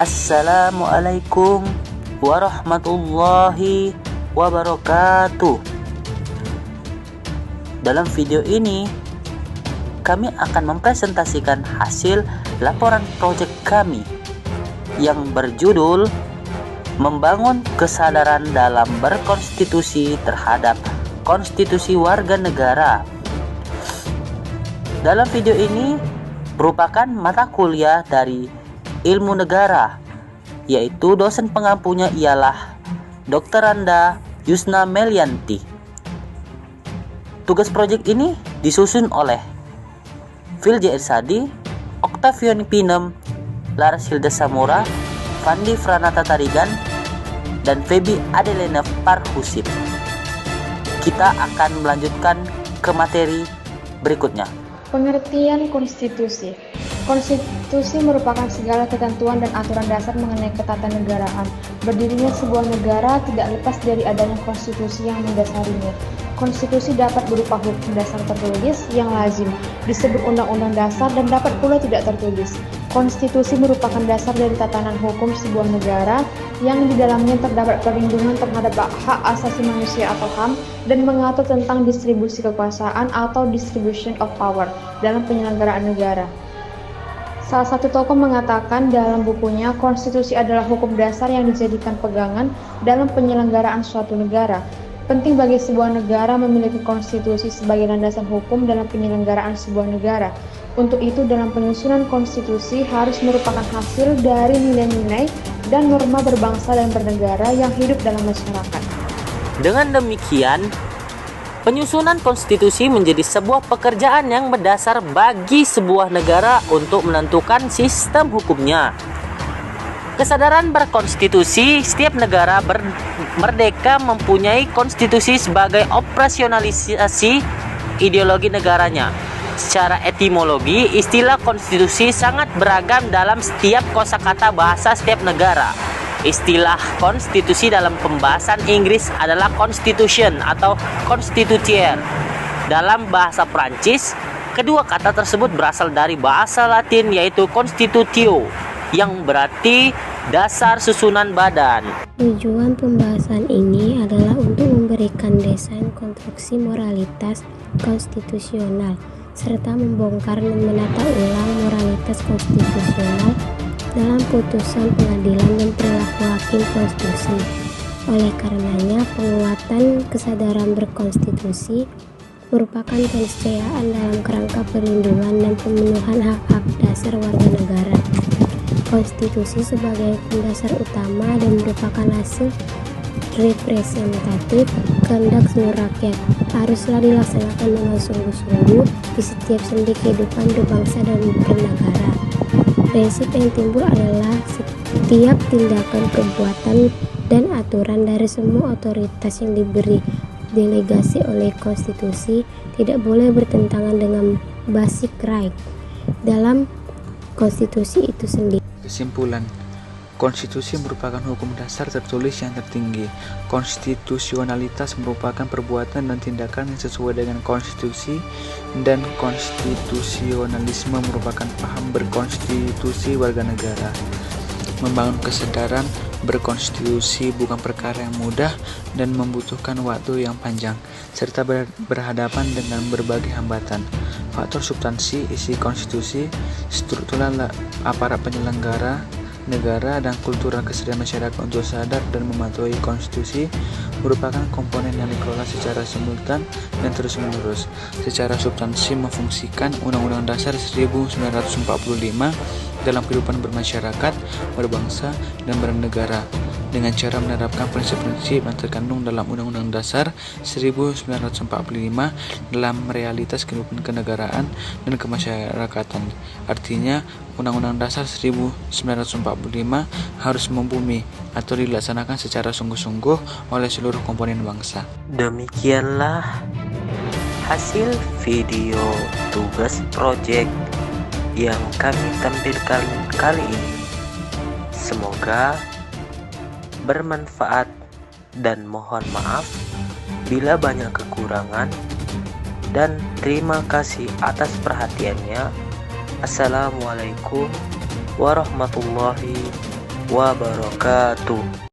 Assalamualaikum warahmatullahi wabarakatuh. Dalam video ini, kami akan mempresentasikan hasil laporan proyek kami yang berjudul Membangun Kesadaran dalam Berkonstitusi terhadap Konstitusi Warga Negara. Dalam video ini merupakan mata kuliah dari Ilmu Negara, yaitu dosen pengampunya ialah Dr. Randa Yusna Melianti. Tugas proyek ini disusun oleh Phil J. Irsadi, Octavian Pinem, Laras Hilda Samura, Fandi Franata Tarigan, dan Feby Adelena Parhusip. Kita akan melanjutkan ke materi berikutnya. Pengertian konstitusi. Konstitusi merupakan segala ketentuan dan aturan dasar mengenai ketatanegaraan. Berdirinya sebuah negara tidak lepas dari adanya konstitusi yang mendasarinya. Konstitusi dapat berupa hukum dasar tertulis yang lazim, disebut undang-undang dasar, dan dapat pula tidak tertulis. Konstitusi merupakan dasar dari tatanan hukum sebuah negara yang di dalamnya terdapat perlindungan terhadap hak asasi manusia atau HAM dan mengatur tentang distribusi kekuasaan atau distribution of power dalam penyelenggaraan negara. Salah satu tokoh mengatakan dalam bukunya, konstitusi adalah hukum dasar yang dijadikan pegangan dalam penyelenggaraan suatu negara. Penting bagi sebuah negara memiliki konstitusi sebagai landasan hukum dalam penyelenggaraan sebuah negara. Untuk itu, dalam penyusunan konstitusi harus merupakan hasil dari nilai-nilai dan norma berbangsa dan bernegara yang hidup dalam masyarakat. Dengan demikian, penyusunan konstitusi menjadi sebuah pekerjaan yang mendasar bagi sebuah negara untuk menentukan sistem hukumnya. Kesadaran berkonstitusi, setiap negara merdeka mempunyai konstitusi sebagai operasionalisasi ideologi negaranya. Secara etimologi, istilah konstitusi sangat beragam dalam setiap kosakata bahasa setiap negara. Istilah konstitusi dalam pembahasan Inggris adalah constitution atau constitution. Dalam bahasa Prancis, kedua kata tersebut berasal dari bahasa Latin yaitu constitutio, yang berarti dasar susunan badan. Tujuan pembahasan ini adalah untuk memberikan desain konstruksi moralitas konstitusional serta membongkar dan menata ulang moralitas konstitusional dalam putusan pengadilan dan perilaku hakim konstitusi. Oleh karenanya, penguatan kesadaran berkonstitusi merupakan keniscayaan dalam kerangka perlindungan dan pemenuhan hak-hak dasar warga negara. Konstitusi sebagai hukum dasar utama dan merupakan hasil representatif kehendak seluruh rakyat haruslah dilaksanakan dengan sungguh-sungguh di setiap sendi kehidupan berbangsa dan bernegara. Prinsip yang timbul adalah setiap tindakan, perbuatan, dan aturan dari semua otoritas yang diberi delegasi oleh konstitusi tidak boleh bertentangan dengan basic right dalam konstitusi itu sendiri. Kesimpulan, konstitusi merupakan hukum dasar tertulis yang tertinggi. Konstitusionalitas merupakan perbuatan dan tindakan yang sesuai dengan konstitusi, dan konstitusionalisme merupakan paham berkonstitusi warga negara. Membangun kesadaran berkonstitusi bukan perkara yang mudah dan membutuhkan waktu yang panjang, serta berhadapan dengan berbagai hambatan. Faktor substansi isi konstitusi, struktural aparat penyelenggara negara, dan kultural kesediaan masyarakat untuk sadar dan mematuhi konstitusi merupakan komponen yang dikelola secara simultan dan terus-menerus. Secara substansi memfungsikan Undang-Undang Dasar 1945 dalam kehidupan bermasyarakat, berbangsa, dan bernegara dengan cara menerapkan prinsip-prinsip yang terkandung dalam Undang-Undang Dasar 1945 dalam realitas kehidupan kenegaraan dan kemasyarakatan. Artinya, Undang-Undang Dasar 1945 harus membumi atau dilaksanakan secara sungguh-sungguh oleh seluruh komponen bangsa. Demikianlah hasil video tugas proyek yang kami tampilkan kali ini. Semoga bermanfaat dan mohon maaf bila banyak kekurangan, dan terima kasih atas perhatiannya. Assalamualaikum warahmatullahi wabarakatuh.